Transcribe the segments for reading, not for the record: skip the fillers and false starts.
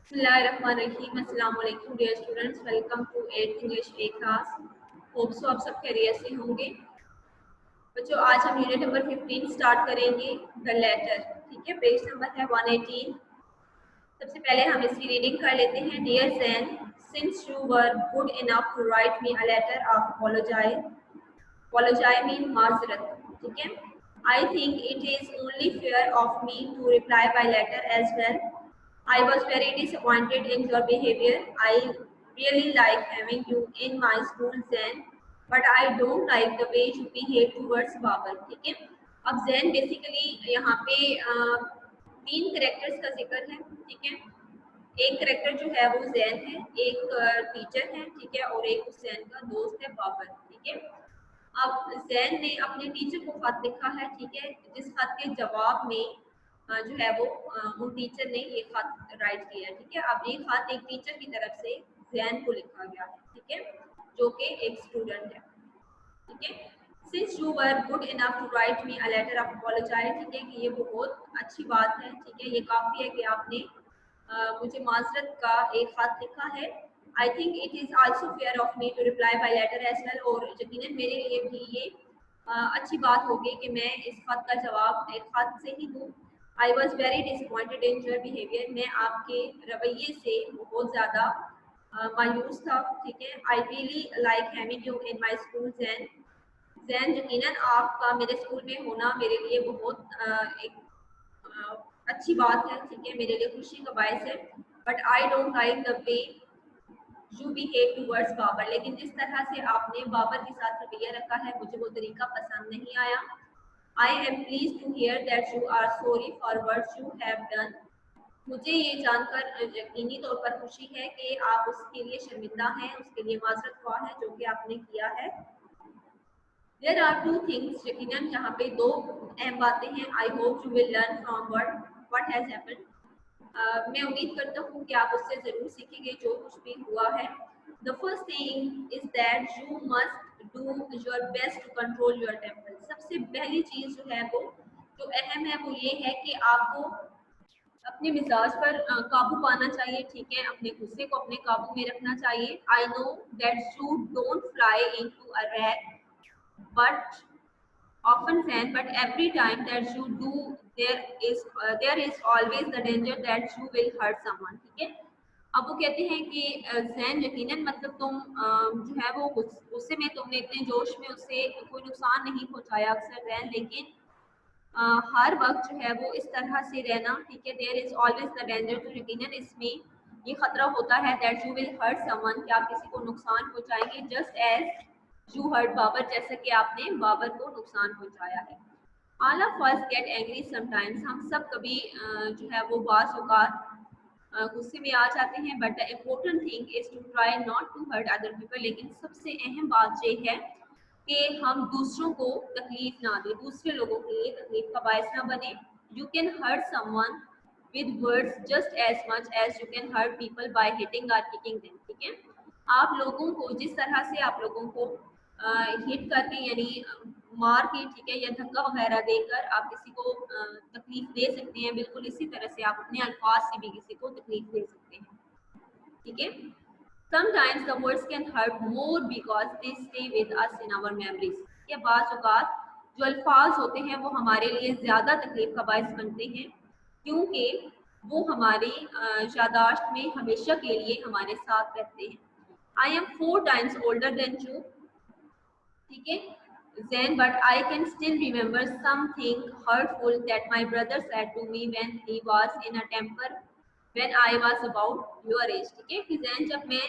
बिस्मिल्लाहिर्रहमानिर्रहीम। अस्सलाम वालेकुम dear students, welcome to 8th English A class. Hope so आप सब खैरियत से होंगे। बच्चों, आज हम यूनिट नंबर 15 स्टार्ट करेंगे, द लेटर। ठीक है, पेज नंबर है 118। सबसे पहले हम इसकी रीडिंग कर लेते हैं। Dear Jane, since you were good enough to write me a letter of apologize mean माजरत। ठीक है, I think it is only fair of me to reply by letter as well. I was very disappointed in your behavior. I really like having you in my school, Zen, but I don't like the way you behave towards Babur. ठीक है, अब Jain basically यहाँ पे तीन characters का जिक्र है। ठीक है, एक करेक्टर जो है वो जैन है, एक टीचर है, ठीक है, और एक उस जैन का दोस्त है बाबर। ठीक है, अब जैन ने अपने टीचर को खत लिखा है। ठीक है, जिस खत के जवाब में जो है वो उन टीचर ने ये खत राइट किया है। ठीक है, अब ये खत एक टीचर की तरफ से जैन को लिखा गया है। ठीक है, जो कि एक स्टूडेंट है। ठीक है, since you were good enough to write me a letter of apologize. ठीक है, कि ये बहुत अच्छी बात है। ठीक है, ये काफ़ी है कि आपने मुझे माजरत का एक खत लिखा है। I think it is also fair of me to reply by letter as well. और यकीनन मेरे लिए भी ये अच्छी बात होगी कि मैं इस खत का जवाब एक खत से ही दूँ। I was very disappointed in your behaviour. मैं आपके रवैये से बहुत ज़्यादा मायूस था। ठीक है, I really like having you in my school Jain. Jain, यकीनन आपका मेरे स्कूल में होना मेरे लिए बहुत एक अच्छी बात है। ठीक है, मेरे लिए खुशी का बायस है। But I don't like the way you behave towards Babar. लेकिन जिस तरह से आपने बाबर के साथ रवैया रखा है, मुझे वो तरीका पसंद नहीं आया। I am please to hear that you are sorry for what you have done. मुझे ये जानकर यकीनी तौर पर खुशी है कि आप उसके लिए शर्मिंदा हैं, उसके लिए माजरत ख्वाह हैं जो कि आपने किया है। देयर आर टू थिंग्स, यकीनन यहाँ पे दो अहम बातें हैं। I hope you will learn from what has happened. मैं उम्मीद करता हूँ कि आप उससे ज़रूर सीखेंगे जो कुछ भी हुआ है। The first thing is that you must do your best to control your temper. सबसे पहली चीज़ जो है वो जो अहम है वो ये है कि आपको अपने मिजाज पर काबू पाना चाहिए। ठीक है, अपने गुस्से को अपने काबू में रखना चाहिए। I know that you don't fly into a rat but often fan, but every time that you do there is always the danger that you will hurt someone। ठीक है, अब वो कहते हैं कि जैन, यकीनन मतलब तुम जो है वो गुस्से में तुमने इतने जोश में उससे कोई नुकसान नहीं पहुंचाया अक्सर जैन, लेकिन हर वक्त जो है वो इस तरह से रहना। ठीक है, there is always the danger, तो यकीनन इसमें ये खतरा होता है that you will hurt someone, कि आप किसी को नुकसान पहुंचाएंगे। Just as you hurt Babar, जैसे कि आपने बाबर को नुकसान पहुंचाया है। All of us get angry sometimes, हम सब कभी जो है वो बाज़ औक़ात गुस्से में आ जाते हैं। But the important thing is to try not to hurt other people. लेकिन सबसे अहम बात ये है कि हम दूसरों को तकलीफ ना दें, दूसरे लोगों के लिए तकलीफ का बायस ना बने। You can hurt someone with words just as much as you can hurt people by hitting और किकिंग देम। ठीक है, आप लोगों को जिस तरह से आप लोगों को हिट करके यानी मार के, ठीक है, या धक्का वगैरह देकर आप किसी को तकलीफ दे सकते हैं, बिल्कुल इसी तरह से आप अपने अल्फाज से भी किसी को तकलीफ दे सकते हैं। ठीक है, sometimes the words can hurt more because they stay with us in our memories। के बाज़ औक़ात जो अल्फाज होते हैं वो हमारे लिए ज़्यादा तकलीफ का बायस बनते हैं, क्योंकि वो हमारी यादाश्त में हमेशा के लिए हमारे साथ रहते हैं। I am 4 times older than you। ठीक है, Then, but I can still remember something hurtful that my brother said to me when he was in a temper when I was about your age। ठीक है, कि जैन जब मैं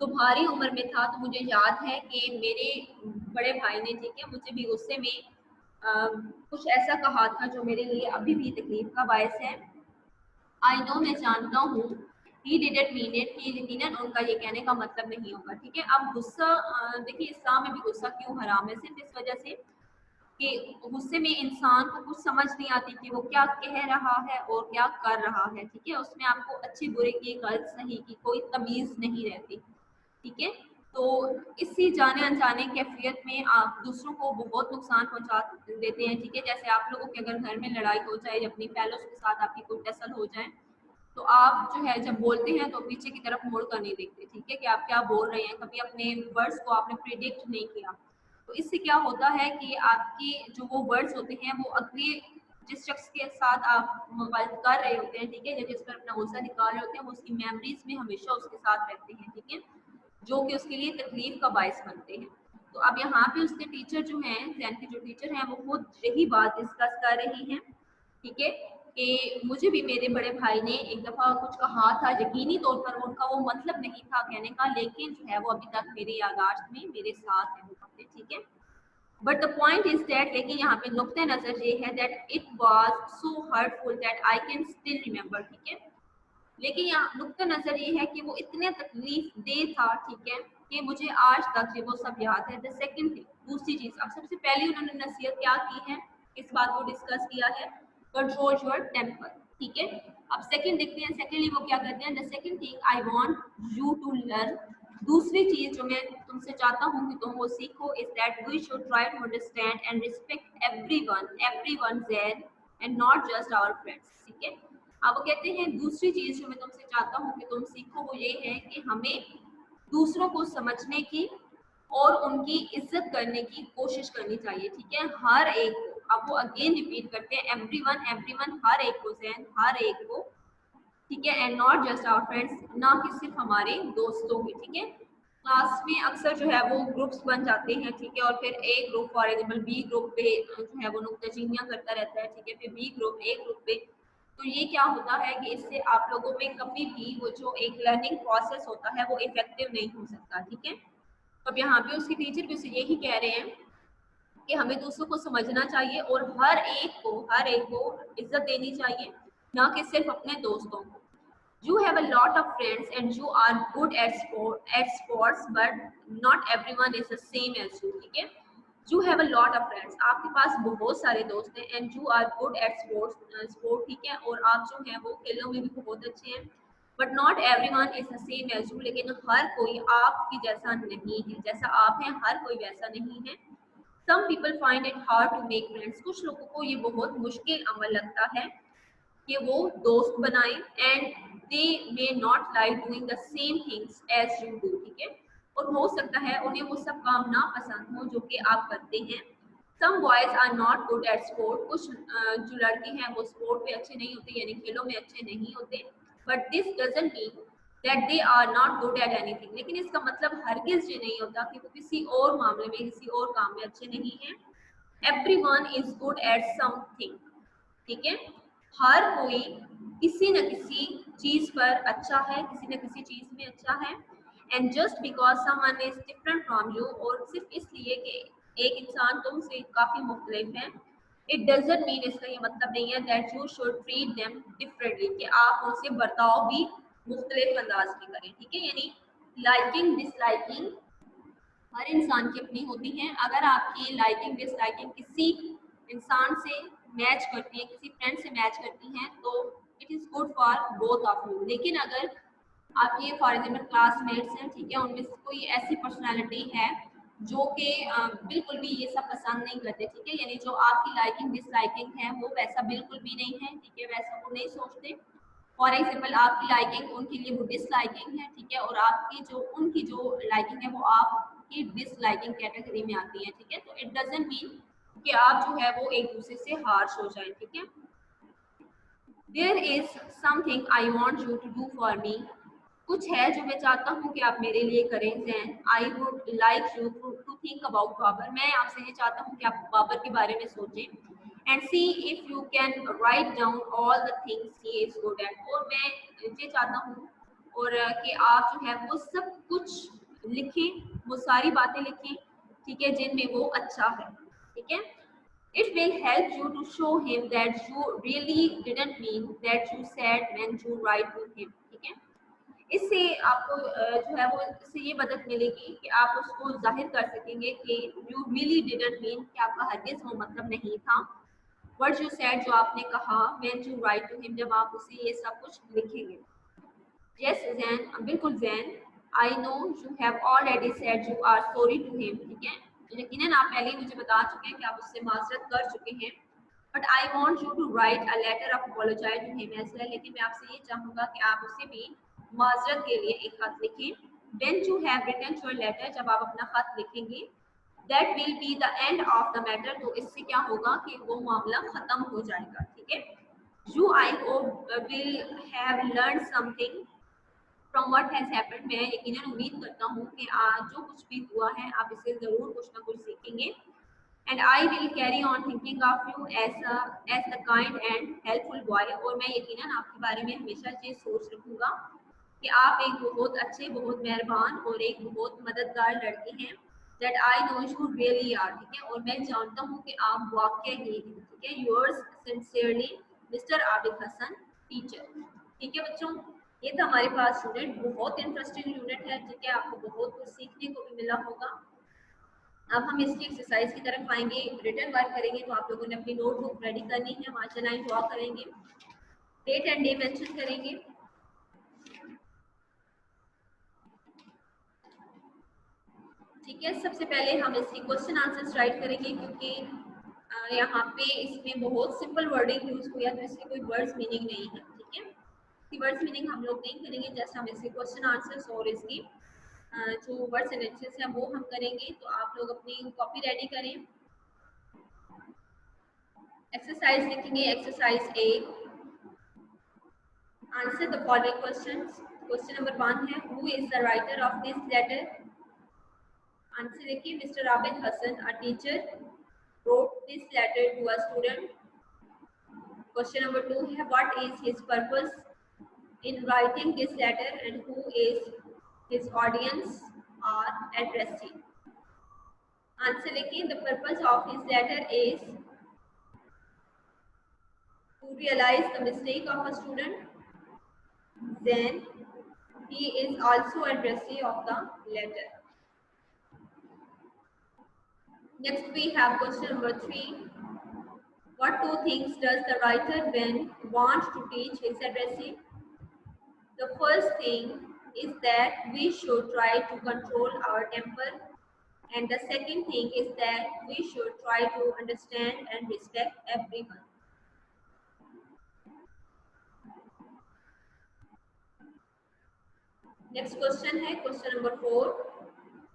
तुम्हारी उम्र में था तो मुझे याद है कि मेरे बड़े भाई ने, ठीक है, मुझे भी गुस्से में कुछ ऐसा कहा था जो मेरे लिए अभी भी तकलीफ का बायस है। आई नो, मैं जानता हूँ। ही डिडंट मीन इट, कि यकीनन उनका ये कहने का मतलब नहीं होगा। ठीक है, अब गुस्सा देखिए इस्लाम में भी गुस्सा क्यों हराम है, सिर्फ इस वजह से कि गुस्से में इंसान को कुछ समझ नहीं आती कि वो क्या कह रहा है और क्या कर रहा है। ठीक है, उसमें आपको अच्छे बुरे की, गलत सही की कोई तमीज़ नहीं रहती। ठीक है, तो इसी जाने अनजाने कैफियत में आप दूसरों को बहुत नुकसान पहुंचा देते हैं। ठीक है, जैसे आप लोगों के अगर घर में लड़ाई हो जाए, अपनी फैलोज के साथ आपकी कोई टसल हो जाए, तो आप जो है जब बोलते हैं तो पीछे की तरफ मुड़ कर नहीं देखते, ठीक है, कि आप क्या बोल रहे हैं, कभी अपने वर्ड्स को आपने प्रिडिक्ट नहीं किया। तो इससे क्या होता है कि आपकी जो वो वर्ड्स होते हैं वो अगले जिस शख्स के साथ आप बात कर रहे होते हैं, ठीक है, या जिस पर अपना गुस्सा निकाल रहे होते हैं, वो उसकी मेमोरीज में हमेशा उसके साथ रहते हैं, ठीक है, जो कि उसके लिए तकलीफ का बायस बनते हैं। तो अब यहाँ पे उसके टीचर जो हैं, जैन के जो टीचर हैं, वो खुद यही बात डिस्कस कर रही हैं, ठीक है, कि मुझे भी मेरे बड़े भाई ने एक दफा कुछ कहा था, यकीनी तौर पर उनका वो मतलब नहीं था कहने का, लेकिन जो है वो अभी तक मेरी यादाश्त में मेरे साथ है वो बातें, ठीक है। But the point is that, लेकिन यहाँ पे नुक्ते नजर ये है that it was so hurtful that I can still remember, ठीक है। लेकिन यहाँ नुक्ता नजर ये है कि वो इतने तकलीफ दे था, ठीक है, कि मुझे आज तक ये वो सब याद है। द सेकंड थिंग, दूसरी चीज, अब सबसे पहले उन्होंने नसीहत क्या की है, इस बात को डिस्कस किया है, कंट्रोल योर टेम्पर, ठीक है। अब सेकंड देखते हैं, सेकंडली वो क्या कहते हैं, the second thing I want you to learn, दूसरी चीज जो मैं तुमसे चाहता हूँ कि तुम वो सीखो, is that we should try to understand and respect everyone there and not just our friends, ठीक है। अब वो कहते हैं दूसरी चीज जो मैं तुमसे चाहता हूँ कि तुम सीखो वो ये है कि हमें दूसरों को समझने की और उनकी इज्जत करने की कोशिश करनी चाहिए, ठीक है, हर एक को। अब वो अगेन रिपीट करते हैं, एवरीवन एवरीवन, हर एक को, जैन हर एक को, ठीक है, and not just our friends, ना कि सिर्फ हमारे दोस्तों की, ठीक है। क्लास में अक्सर जो है वो ग्रुप्स बन जाते हैं, ठीक है, और फिर A group for example B group पे जो है वो नुक्ताचीनियां करता रहता है, ठीक है, फिर बी ग्रुप ए ग्रुप पे। तो ये क्या होता है कि इससे आप लोगों में कभी भी वो जो एक लर्निंग प्रोसेस होता है वो इफेक्टिव नहीं हो सकता, ठीक है। तो अब यहाँ पे उसके टीचर भी उसे यही कह रहे हैं कि हमें दूसरों को समझना चाहिए और हर एक को इज्जत देनी चाहिए, ना कि सिर्फ अपने दोस्तों को। You have a lot of friends and you are good at sports, but not everyone is the same as you, ठीक है। You have a lot of friends, आपके पास बहुत सारे दोस्त हैं, and you are good at sport, ठीक है, और आप जो हैं वो खेलों में भी बहुत अच्छे हैं, but not everyone is the same as you, लेकिन हर कोई आपकी जैसा नहीं है, जैसा आप हैं हर कोई वैसा नहीं है। Some people find it hard to make friends, कुछ लोगों को ये बहुत मुश्किल अमल लगता है कि वो दोस्त बनाएं, and they may not like doing the same things as you do, ठीक है, और हो सकता है उन्हें वो सब काम ना पसंद हो जो कि आप करते हैं। Some boys are not good at sport, कुछ जो लड़के हैं वो स्पोर्ट में अच्छे नहीं होते, यानी खेलों में अच्छे नहीं होते, but this doesn't mean that they are not good at anything, लेकिन इसका मतलब हरगिज ये नहीं होता कि वो किसी और मामले में, किसी और काम में अच्छे नहीं हैं। Everyone is good at something, ठीक है, हर कोई किसी न किसी चीज पर अच्छा है, किसी न किसी चीज में अच्छा है। And just because someone is different from you, और सिर्फ इसलिए कि एक इंसान तुमसे काफी मुख्तलिफ है, इट डजंट मीन, इसका ये मतलब नहीं है that you should treat them differently, कि आप उनसे बर्ताव भी मुख्तलिफ अंदाज में करें, ठीक है। यानी लाइकिंग डिसलाइकिंग हर इंसान की अपनी होती हैं। अगर आपकी लाइकिंग डिसलाइकिंग किसी इंसान से मैच करती है, किसी फ्रेंड से मैच करती हैं, तो it is good for both of you. लेकिन अगर आपके फॉर एग्जाम्पल क्लासमेट्स हैं, ठीक है, उनमें से कोई ऐसी पर्सनैलिटी है जो कि बिल्कुल भी ये सब पसंद नहीं करते, ठीक है, यानी जो आपकी लाइकिंग डिसलाइकिंग है वो वैसा बिल्कुल भी नहीं है, ठीक है, वैसा वो नहीं सोचते। फॉर एग्जाम्पल आपकी लाइकिंग उनके लिए वो डिसलाइकिंग है, ठीक है, और आपकी जो उनकी जो लाइकिंग है वो आपकी डिसलाइकिंग कैटेगरी में आती है, ठीक है। तो इट डजंट मीन कि आप जो है वो एक दूसरे से हार्श हो जाए, ठीक है। There is something I want you to do for me, कुछ है जो मैं चाहता हूँ कि आप मेरे लिए करें। Then I would like you to think about Babar, मैं आपसे ये चाहता हूँ कि आप बाबर के बारे में सोचें, and see if you can write down all the things he is good at, और मैं ये चाहता हूँ और कि आप जो है वो सब कुछ लिखें, वो सारी बातें लिखें, ठीक है, जिनमें वो अच्छा है, ठीक है। It will help you to show him that you really didn't mean that you said when you write to him, ठीक है। इससे आपको जो है वो इससे ये मदद मिलेगी कि आप उसको जाहिर कर सकेंगे कि यू रियली डिडंट मीन, कि आपका हरगिज वो मतलब नहीं था। वर्ड यू सेड, जो आपने कहा, when you write to him, जब आप उसे ये सब कुछ लिखेंगे। यस जैन, बिल्कुल Jain, I know you have already said you are sorry to him, ठीक है, यकीनन आप पहले ही मुझे बता चुके हैं कि आप उससे माजरत कर चुके हैं। But I want you to write a letter of apologize to him as well. लेकिन मैं आपसे ये चाहूंगा कि आप उसे भी माजरत के लिए एक खत लिखें। When you have written your letter, जब आप अपना खत लिखेंगे, that will be the end of the matter, तो इससे क्या होगा कि वो मामला खत्म हो जाएगा। ठीक है, you I hope will have learned something from what has happened। मैं यकीनन उम्मीद करता हूँ कि आज जो कुछ भी हुआ है आप इससे जरूर कुछ ना कुछ सीखेंगे। And I will carry on thinking of you as the kind and helpful boy. और मैं यकीनन आपके बारे में हमेशा ये सोच रखूंगा कि आप एक बहुत अच्छे, बहुत मेहरबान और एक बहुत मददगार लड़के हैं। That I know you really are. ठीक है, और मैं जानता हूँ कि आप वाकई ही हैं। ठीक है, yours sincerely mister Abid Hasan teacher. ठीक है बच्चों, ये था हमारे पास यूनिट। बहुत इंटरेस्टिंग यूनिट है। ठीक है, आपको बहुत कुछ सीखने को भी मिला होगा। अब हम इसकी एक्सरसाइज की तरफ आएंगे। रिटर्न वर्क करेंगे तो आप लोगों ने अपनी नोटबुक रेडी करनी है, मार्जिन लाइन ड्रॉ करेंगे, डेट एंड डे मेंशन करेंगे। ठीक है, सबसे पहले हम इसकी क्वेश्चन आंसर राइट करेंगे, क्योंकि यहाँ पे इसमें बहुत सिंपल वर्डिंग यूज हुई है, तो इसकी कोई वर्ड्स मीनिंग नहीं है। ठीक है, इसकी वर्ड्स मीनिंग हम लोग नहीं करेंगे, जस्ट हम इसके क्वेश्चन आंसर्स और इसकी जो वर्ड्स एनालिसिस है वो हम करेंगे। तो आप लोग अपनी कॉपी रेडी करें। एक्सरसाइज लिखेंगे। Exercise A, answer the following questions. Question number 1 है, who is the writer of this letter. Answer लिखिए, mister Abid Hasan a teacher wrote this letter to a student. Question number 2 है, what is his purpose in writing this letter and who is his audience or addressee. Answer लिखिए, the purpose of his letter is to realize the mistake of a student. Then he is also addressee of the letter. Next we have question number 3. What two things does the writer when wants to teach his addressee? The first thing is that we should try to control our temper, and the second thing is that we should try to understand and respect everyone. Next question है question number 4.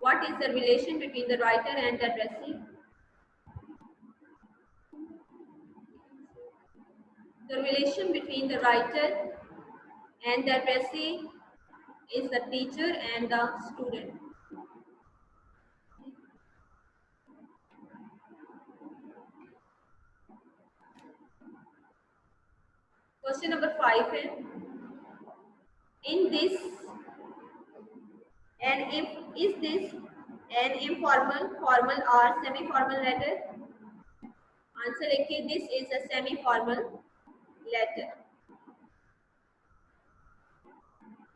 What is the relation between the writer and the addressee? The relation between the writer and the addressee is the teacher and the student. Question number 5 है, in this and if is this an informal, formal or semi-formal letter? Answer लिखिए, this is a semi-formal letter.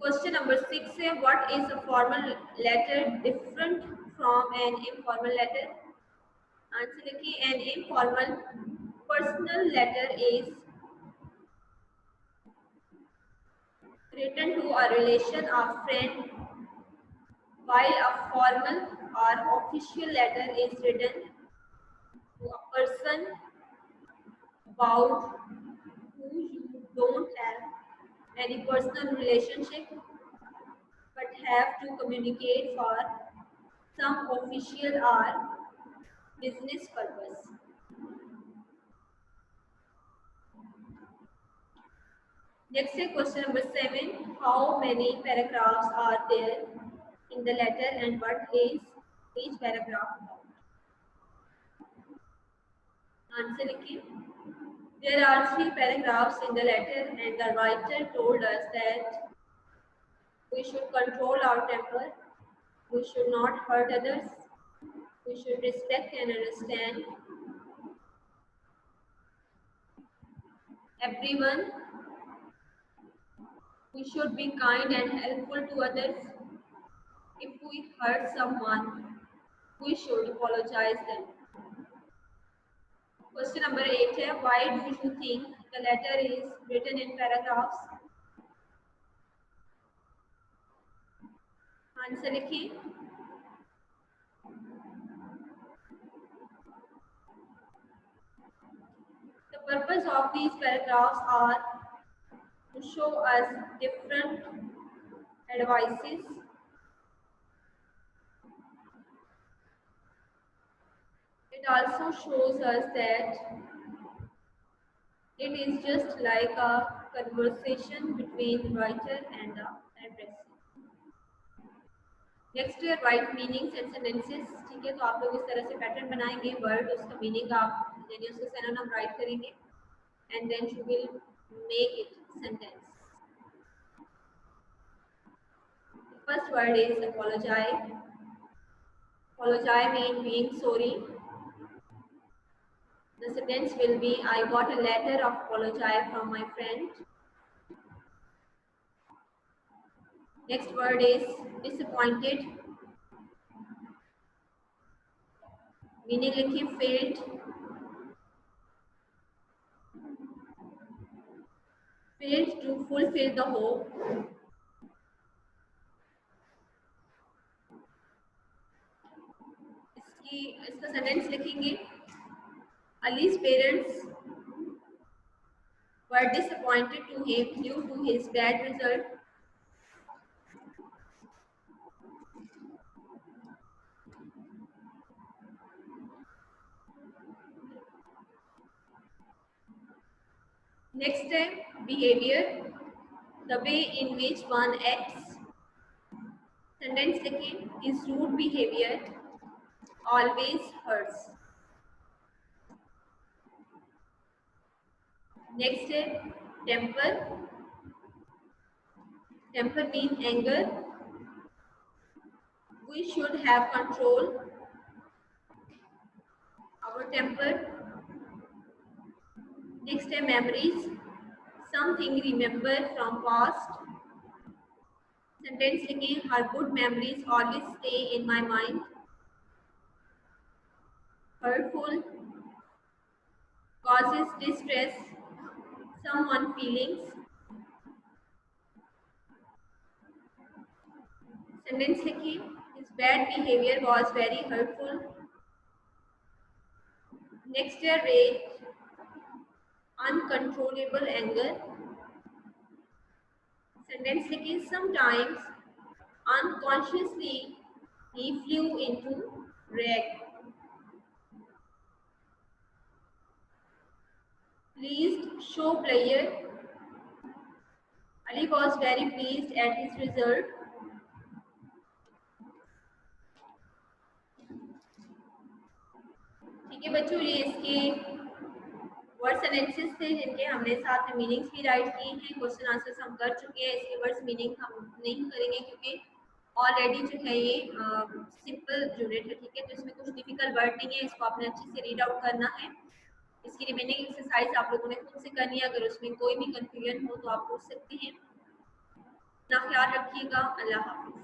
Question number 6 है, what is a formal letter different from an informal letter? Answer लिखिए, an informal personal letter is written to a relation or friend, while a formal or official letter is written to a person about who you don't have any personal relationship but have to communicate for some official or business purpose. Next is question number 7. How many paragraphs are there in the letter and what is each paragraph about? Answer लिखिए. There are 3 paragraphs in the letter and the writer told us that we should control our temper, we should not hurt others, we should respect and understand everyone, we should be kind and helpful to others. If we hurt someone, we should apologize them. Question number 8 है, why do you think the letter is written in paragraphs? Answer लिखिए. purpose of these paragraphs are to show us different advices. It also shows us that it is just like a conversation between writer and the addressee. Next है right meanings and sentences. ठीक है, तो आप लोग इस तरह से pattern बनाएंगे, वर्ड उसका मीनिंग आप यानी उसका सिनोनिम राइट करेंगे and then you will make it sentence. First word is apologize. Apologize means being sorry. The sentence will be, I got a letter of apology from my friend. Next word is disappointed. Meaning लिखिए failed. Failed to fulfill the hope. इसका sentence लिखेंगे, Ali's parents were disappointed to him due to his bad result. Next behavior, the way in which one acts. Sentence लिखें, his rude behavior always hurts. Next temper. Temper means anger. We should have control our temper. Next memories. Something remember from past. Sentence लिखें, her good memories always stay in my mind. Hurtful causes distress someone feelings. Sentence लिखिए, his bad behavior was very hurtful. Next rage, uncontrollable anger. Sentence लिखिए, sometimes unconsciously he flew into rage. Pleased show player, Ali was very pleased at his result. ठीक है बच्चों, ये इसके word sentences थे जिनके हमने साथ में मीनिंग्स भी राइट किए हैं। क्वेश्चन आंसर्स हम कर चुके हैं, इसके वर्ड्स मीनिंग हम नहीं करेंगे क्योंकि ऑलरेडी जो है ये सिंपल यूनिट है। ठीक है, तो इसमें कुछ डिफिकल्ट वर्ड नहीं है, इसको आपने अच्छे से रीड आउट करना है। इसकी रिमेनिंग एक्सरसाइज आप लोगों ने खुद से करनी है। अगर उसमें कोई भी कंफ्यूजन हो तो आप पूछ सकते हैं। अपना ख्याल रखिएगा। अल्लाह हाफिज।